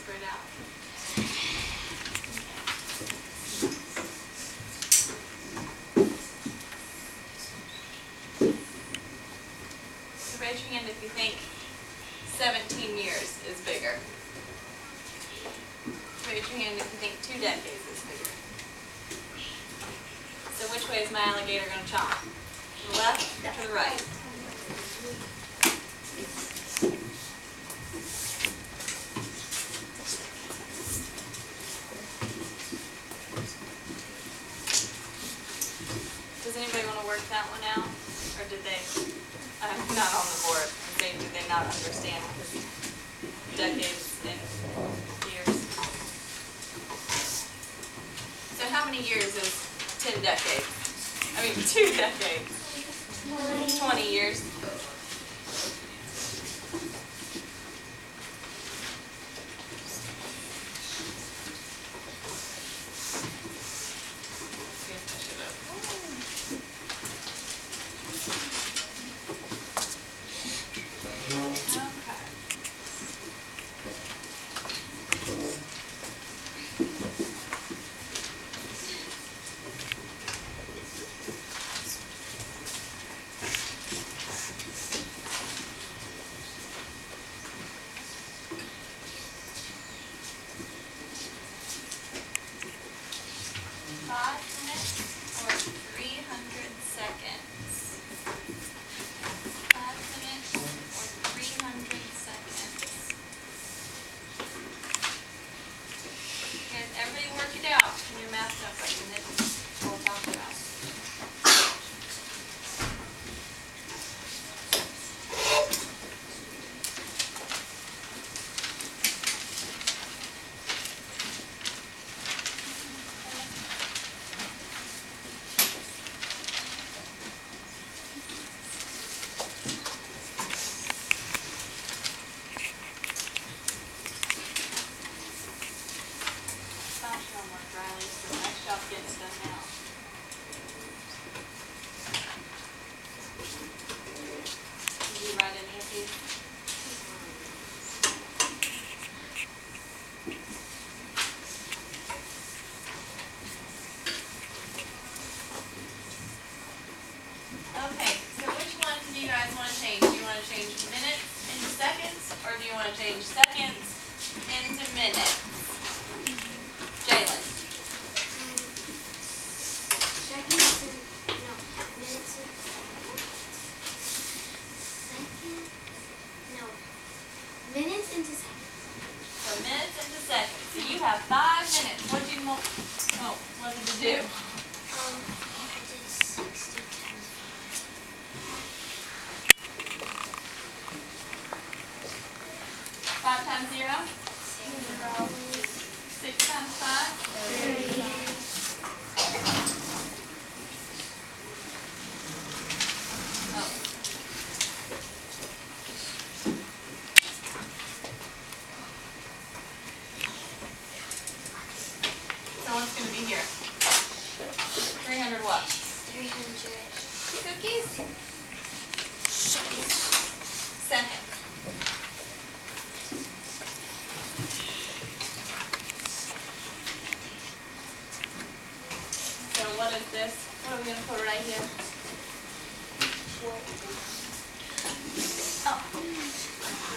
spread out. So raise your hand if you think 17 years is bigger. Raise your hand if you think 2 decades is bigger. So which way is my alligator going to chomp? To the left or to the right? Does anybody want to work that one out? Or did they, not on the board, did they not understand because decades and years? So how many years is 10 decades? I mean 2 decades. 20 years. Okay, so which one do you guys want to change? Do you want to change minutes into seconds, or do you want to change seconds into minutes? Jalen. Seconds and, no, minutes and seconds. No, minutes into seconds. So minutes into seconds. So you have 5 minutes. What did you want? Oh, what did you do? I did 60 times 5 times 0? 5. 6 times 5? 30. Oh. So what's going to be here? 300 what? 300. Cookies? Second. So what is this? What are we going to put right here? Oh,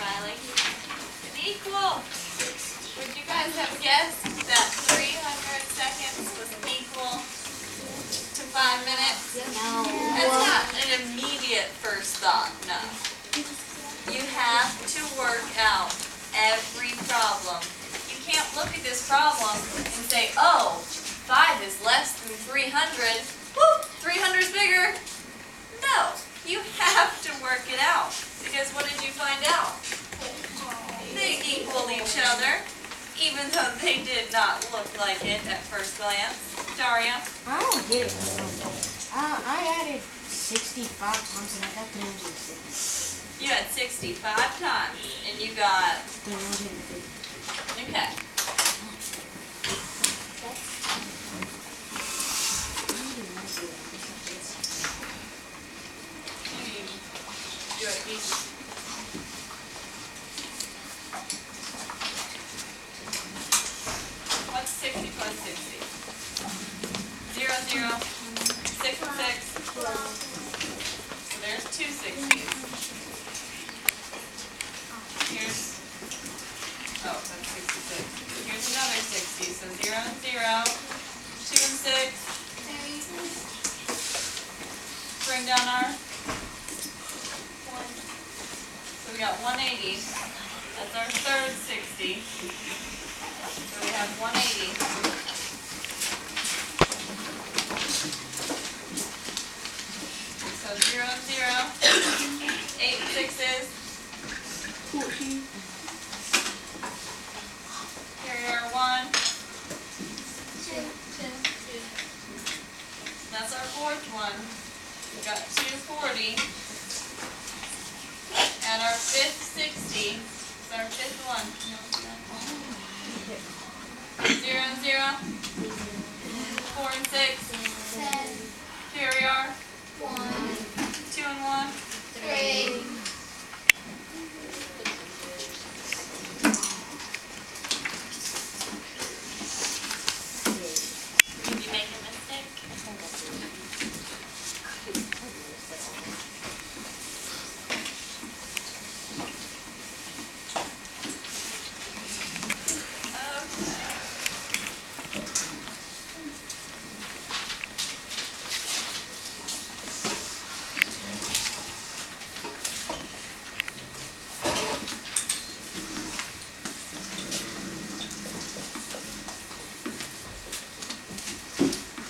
Riley. An equal. Would you guys have guessed that 300 seconds was equal to 5 minutes? No. That's not an immediate first thought, no. You have to work out every problem. You can't look at this problem and say, oh, 5 is less than 300. Whoop, 300 is bigger. No, you have to work it out. Because what did you find out? They equal each other, even though they did not look like it at first glance. Daria? I don't get it. I added 65 times and I got 350. You had 65 times, and you got, 350. okay. Do it easy. 0, 6 and 6. So there's 2 60s. Here's, oh, that's 66. Here's another 60. So 0 and 0, 2 and 6. Bring down our 1. So we got 180. That's our third 60. So we have 180. So 0 and 0. 8 and 6s. 14. Carry our 1. That's our fourth one. We got 240. And our fifth 60 is our fifth one. 0 and 0. 4 and 6. Carry our 2 and 1. 3. Did you make a mistake?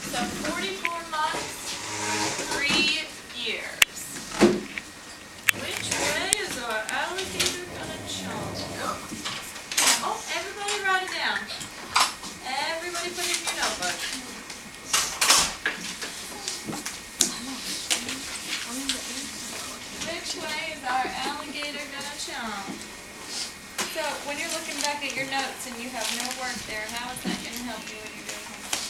So 44 months, 3 years. Which way is our alligator gonna jump? Oh, everybody write it down. Everybody put it in your notebook. Which way is our alligator gonna jump? So when you're looking back at your notes and you have no work there, how is that gonna help you when you're doing homework?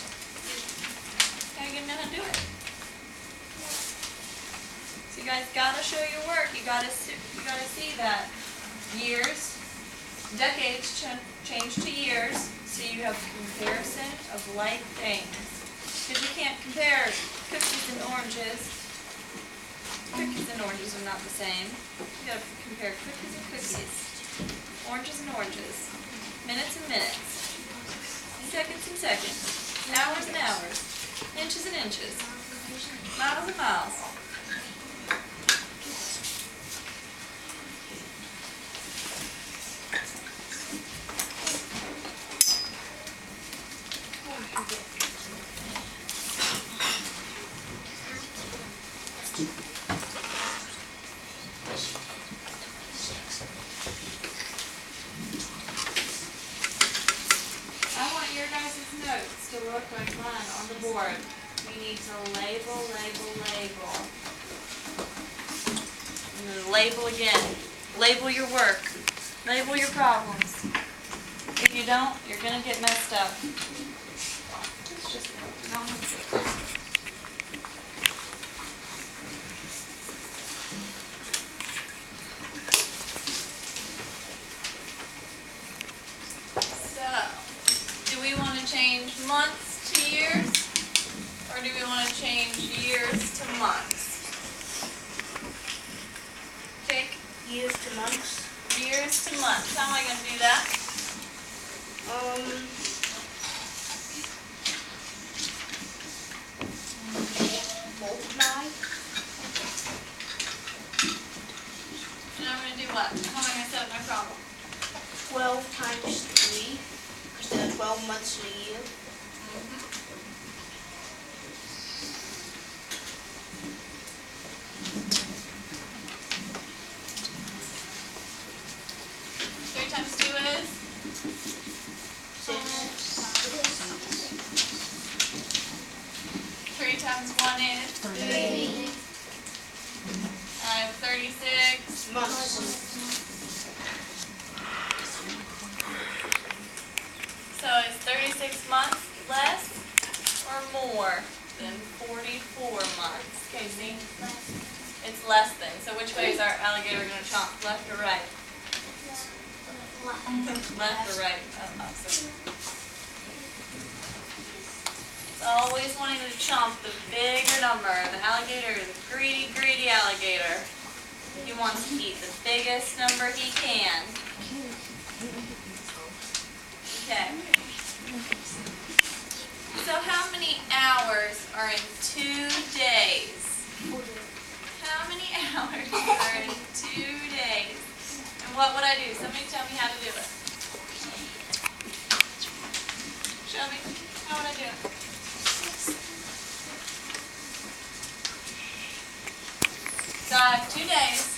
How are you gonna know how to do it? So you guys gotta show your work. You gotta see that years, decades change to years, so you have comparison of like things. Because you can't compare cookies and oranges. Cookies and oranges are not the same. You gotta compare cookies and cookies, oranges and oranges, minutes and minutes, seconds and seconds, hours and hours. Inches and inches. Miles and miles. I want your guys' notes to look like mine on the board. You need to label, label, label. And then label again. Label your work. Label your problems. If you don't, you're going to get messed up. It's just, you don't have to. So, do we want to change months to years? Or do we want to change years to months? Jake? Years to months. Years to months. How am I going to do that? Multiply. And I'm going to do what? How am I going to set up my problem? 12 times 3. Because there are 12 months in a year. Mm-hmm. 3 times 2 is? 6. 3 times 1 is? 3 I have 36. months. So is 36 months less or more than 44 months? Casey? It's less than. So which way is our alligator going to chomp? Left or right? Left or right? Oh, awesome. So Always wanting to chomp the bigger number. The alligator is a greedy, greedy alligator. He wants to eat the biggest number he can. Okay. So how many hours are in 2 days? How many hours are in 2 days? And what would I do? Somebody tell me how to do it. Show me. How would I do it? So I have 2 days.